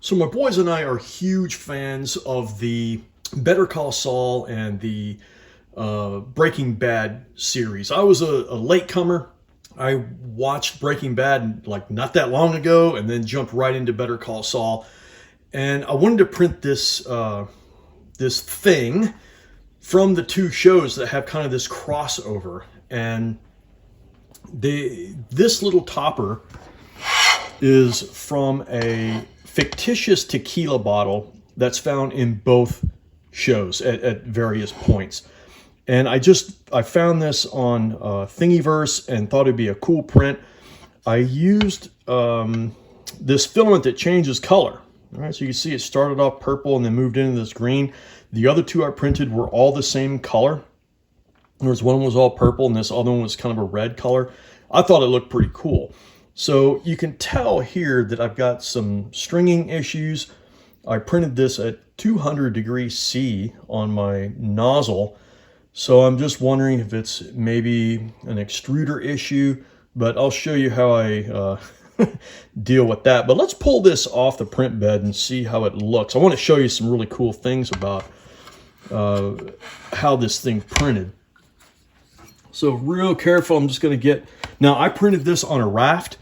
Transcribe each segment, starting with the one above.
So my boys and I are huge fans of the Better Call Saul and the Breaking Bad series. I was a latecomer. I watched Breaking Bad like not that long ago, and then jumped right into Better Call Saul. And I wanted to print this this thing from the two shows that have kind of this crossover. And this little topper is from a fictitious tequila bottle that's found in both shows at various points. And I found this on Thingiverse and thought it'd be a cool print. I used this filament that changes color. All right, so you can see it started off purple and then moved into this green. The other two I printed were all the same color. Whereas one was all purple and this other one was kind of a red color. I thought it looked pretty cool. So you can tell here that I've got some stringing issues. I printed this at 200 degrees C on my nozzle. So I'm just wondering if it's maybe an extruder issue, but I'll show you how I deal with that. But let's pull this off the print bed and see how it looks. I want to show you some really cool things about how this thing printed. So real careful, I'm just going to get... Now I printed this on a raft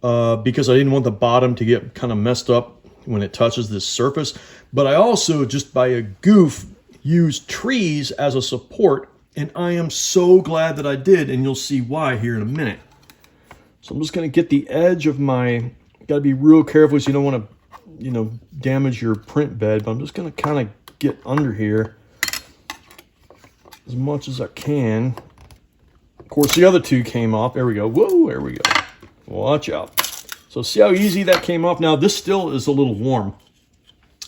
because I didn't want the bottom to get kind of messed up when it touches this surface. But I also, just by a goof, used trees as a support, and I am so glad that I did, and you'll see why here in a minute. So I'm just going to get the edge of my... Got to be real careful so you don't want to, damage your print bed, but I'm just going to kind of get under here as much as I can. Of course, the other two came off. There we go. Whoa, there we go. Watch out. So see how easy that came off? Now, this still is a little warm.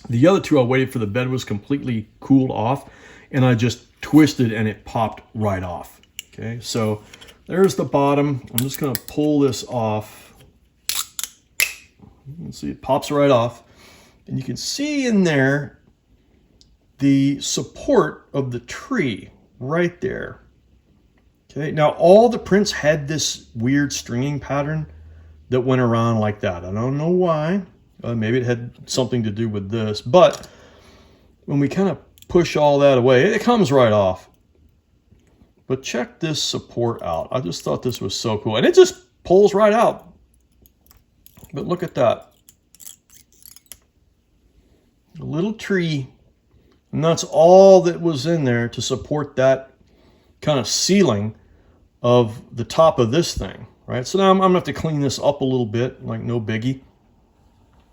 The other two, I waited for the bed was completely cooled off, and I just twisted and it popped right off. Okay, so there's the bottom. I'm just going to pull this off. You can see it pops right off. And you can see in there the support of the tree right there. Okay, now all the prints had this weird stringing pattern that went around like that. I don't know why. Maybe it had something to do with this, but when we kind of push all that away, it comes right off. But check this support out. I just thought this was so cool. And it just pulls right out. But look at that. A little tree. And that's all that was in there to support that kind of ceiling of the top of this thing, right? So now I'm gonna have to clean this up a little bit, like no biggie.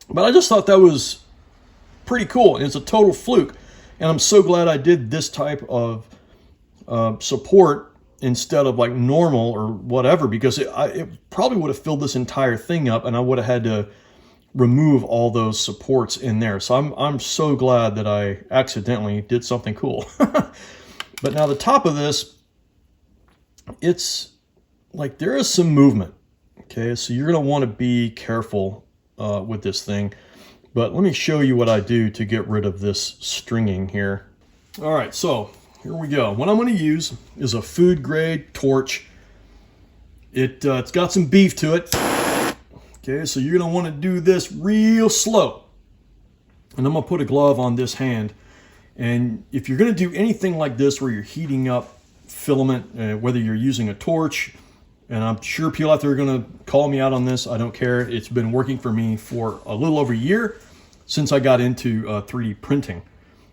But I just thought that was pretty cool. It's a total fluke. And I'm so glad I did this type of support instead of like normal or whatever, because it probably would have filled this entire thing up and I would have had to remove all those supports in there. So I'm so glad that I accidentally did something cool. But now the top of this, it's like there is some movement. Okay, so you're going to want to be careful with this thing. But let me show you what I do to get rid of this stringing here. All right, so here we go. What I'm going to use is a food grade torch. It's got some beef to it. Okay, so you're going to want to do this real slow. And I'm going to put a glove on this hand. And if you're going to do anything like this where you're heating up filament, whether you're using a torch, and I'm sure people out there are going to call me out on this. I don't care. It's been working for me for a little over a year since I got into 3D printing.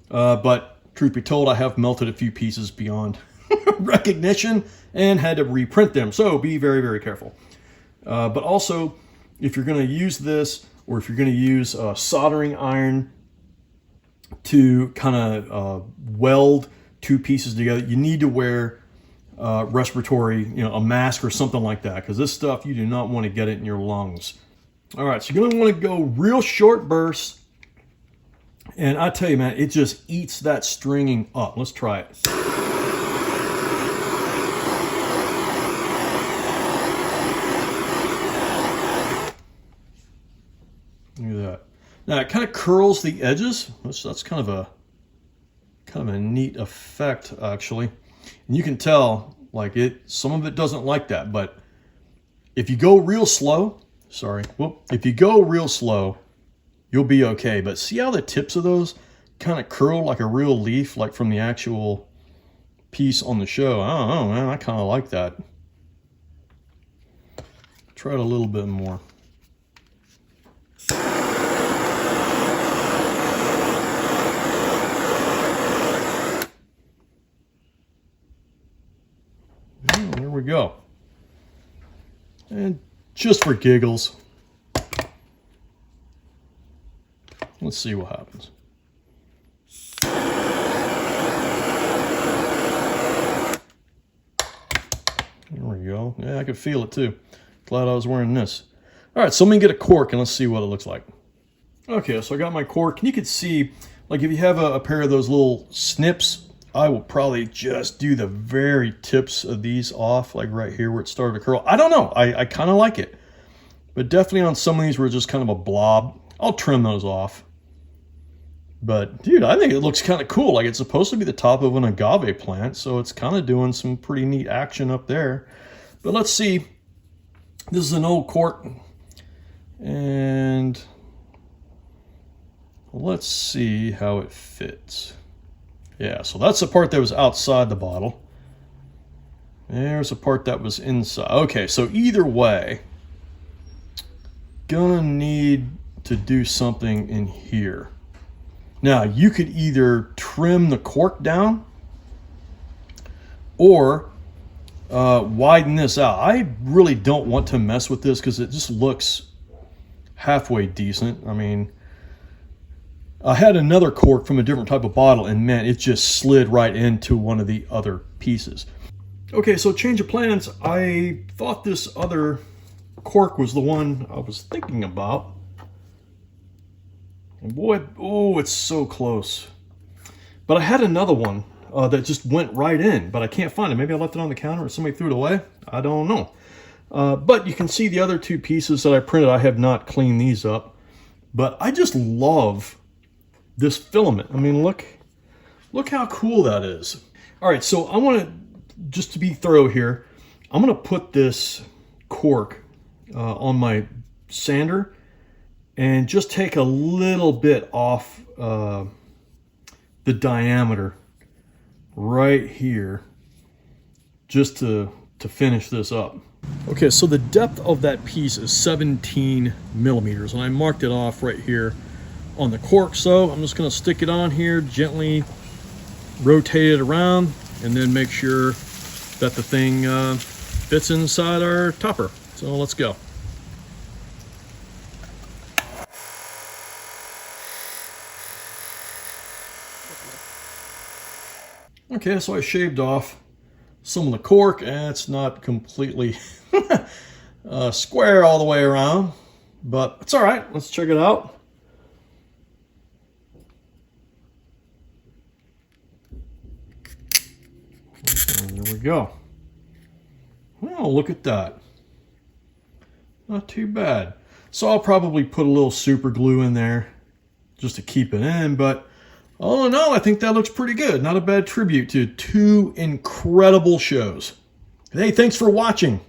But truth be told, I have melted a few pieces beyond recognition and had to reprint them. So be very, very careful. But also, if you're going to use this, or if you're going to use a soldering iron to kind of weld two pieces together, you need to wear respiratory, a mask or something like that, because this stuff, you do not want to get it in your lungs. All right, so you're going to want to go real short bursts, and I tell you, man, it just eats that stringing up. Let's try it. Look at that. Now it kind of curls the edges. That's kind of a neat effect, actually. And you can tell, like, some of it doesn't like that, but if you go real slow, if you go real slow, you'll be okay. But see how the tips of those kind of curl like a real leaf, like from the actual piece on the show? I don't know, man. I kind of like that. Try it a little bit more. There we go. And just for giggles, let's see what happens. There we go. Yeah, I could feel it too. Glad I was wearing this. All right, so let me get a cork and let's see what it looks like. Okay, so I got my cork, and you can see, like if you have a pair of those little snips, I will probably just do the very tips of these off, like right here where it started to curl. I don't know, I kind of like it. But definitely on some of these where it's just kind of a blob, I'll trim those off. But dude, I think it looks kind of cool. Like it's supposed to be the top of an agave plant, so it's kind of doing some pretty neat action up there. But let's see. This is an old cork, and let's see how it fits. Yeah, so that's the part that was outside the bottle. There's a part that was inside. Okay, so either way, gonna need to do something in here. Now, you could either trim the cork down or widen this out. I really don't want to mess with this because it just looks halfway decent. I mean, I had another cork from a different type of bottle, and man, it just slid right into one of the other pieces. Okay, so change of plans. I thought this other cork was the one I was thinking about. And boy, oh, it's so close. But I had another one that just went right in, but I can't find it. Maybe I left it on the counter or somebody threw it away. I don't know. But you can see the other two pieces that I printed. I have not cleaned these up. But I just love this filament. I mean, look how cool that is. All right, so I want to, just to be thorough here, I'm going to put this cork on my sander and just take a little bit off the diameter right here just to finish this up. Okay, so the depth of that piece is 17 millimeters, and I marked it off right here on the cork. So I'm just going to stick it on here, gently rotate it around, and then make sure that the thing fits inside our topper. So let's go. Okay, so I shaved off some of the cork, and it's not completely square all the way around, but it's all right. Let's check it out. And there we go. Well, look at that. Not too bad. So I'll probably put a little super glue in there just to keep it in, but all in all, I think that looks pretty good. Not a bad tribute to two incredible shows. Hey, thanks for watching.